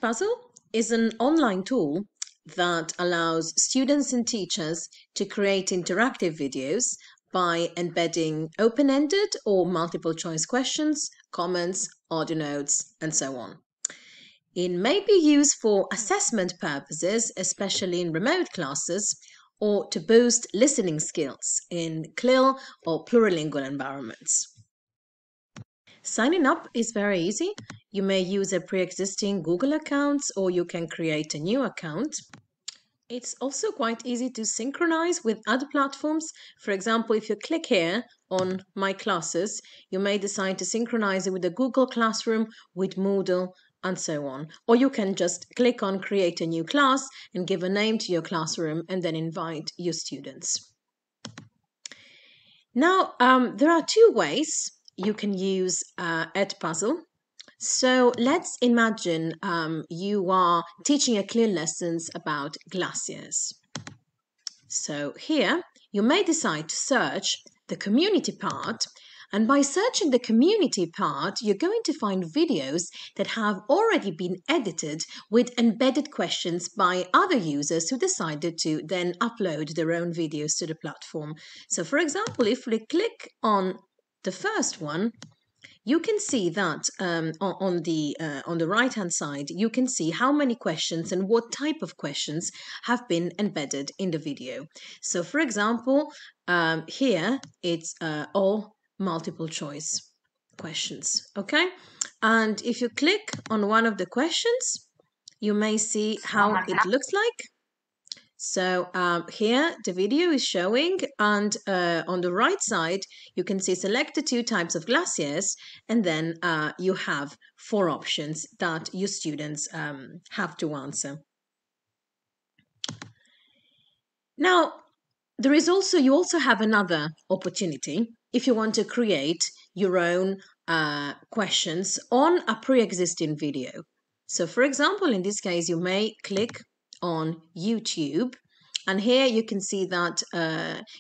Edpuzzle is an online tool that allows students and teachers to create interactive videos by embedding open-ended or multiple choice questions, comments, audio notes, and so on. It may be used for assessment purposes, especially in remote classes, or to boost listening skills in clear or plurilingual environments. Signing up is very easy. You may use a pre-existing Google account or you can create a new account. It's also quite easy to synchronize with other platforms. For example, if you click here on My Classes, you may decide to synchronize it with the Google Classroom, with Moodle, and so on. Or you can just click on Create a new class and give a name to your classroom and then invite your students. Now, there are two ways you can use Edpuzzle. So let's imagine you are teaching a clear lessons about glaciers. So here you may decide to search the community part, and by searching the community part you're going to find videos that have already been edited with embedded questions by other users who decided to then upload their own videos to the platform. So for example, if we click on the first one, you can see that on the right-hand side, you can see how many questions and what type of questions have been embedded in the video. So, for example, here it's all multiple choice questions, okay? And if you click on one of the questions, you may see how it looks like. So here the video is showing, and on the right side you can see select the two types of glaciers, and then you have 4 options that your students have to answer. Now you also have another opportunity if you want to create your own questions on a pre-existing video. So for example, in this case you may click on YouTube, and here you can see that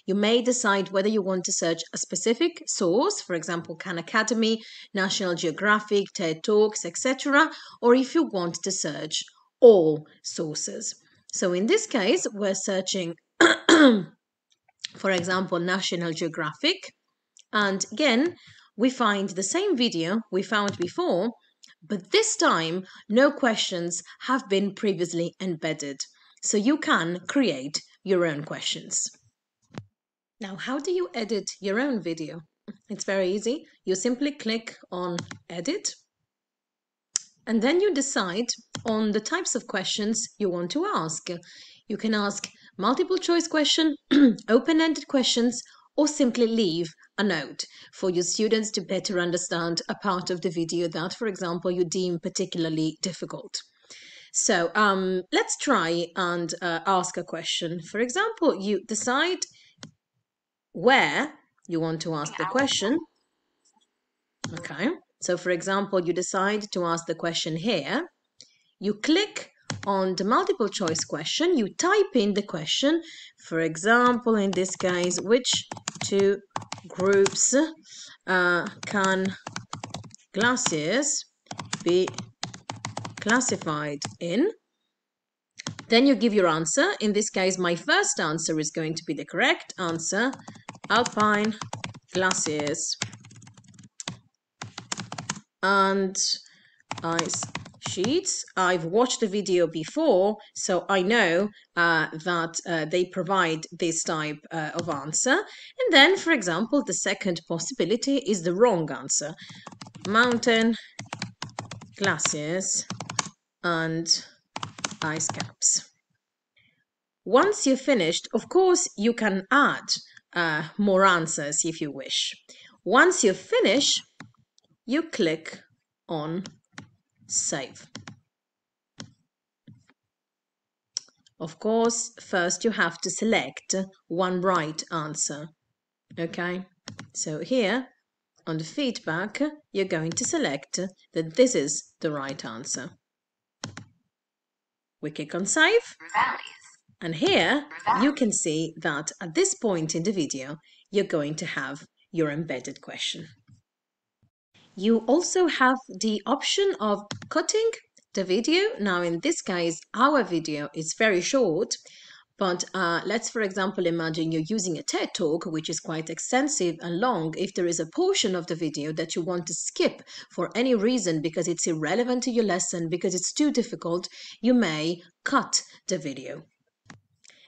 you may decide whether you want to search a specific source, for example Khan Academy, National Geographic, TED Talks, etc., or if you want to search all sources. So in this case we're searching for example National Geographic, and again we find the same video we found before, but this time no questions have been previously embedded, so you can create your own questions. Now, how do you edit your own video? It's very easy. You simply click on Edit, and then you decide on the types of questions you want to ask. You can ask multiple choice question, open-ended questions, or simply leave a note for your students to better understand a part of the video that, for example, you deem particularly difficult. So let's try and ask a question. For example, you decide where you want to ask the question. Okay, so for example, you decide to ask the question here. You click on the multiple choice question, you type in the question, for example, in this case, which 2 groups can glaciers be classified in? Then you give your answer. In this case, my first answer is going to be the correct answer: alpine glaciers and ice sheets. I've watched the video before, so I know that they provide this type of answer. And then, for example, the second possibility is the wrong answer: mountain glaciers and ice caps. Once you're finished, of course, you can add more answers if you wish. Once you finish, you click on Save. Of course, first you have to select one right answer. Okay, so here on the feedback, you're going to select that this is the right answer. We click on Save, and here you can see that at this point in the video, you're going to have your embedded question. You also have the option of cutting the video. Now, in this case, our video is very short, but let's, for example, imagine you're using a TED Talk, which is quite extensive and long. If there is a portion of the video that you want to skip for any reason because it's irrelevant to your lesson, because it's too difficult, you may cut the video.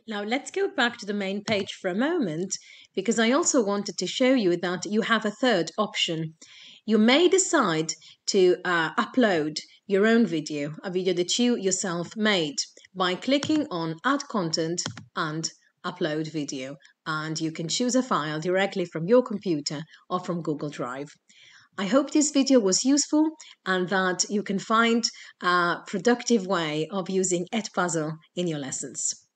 Now let's go back to the main page for a moment, because I also wanted to show you that you have a third option. You may decide to upload your own video, a video that you yourself made, by clicking on Add Content and Upload Video. And you can choose a file directly from your computer or from Google Drive. I hope this video was useful and that you can find a productive way of using Edpuzzle in your lessons.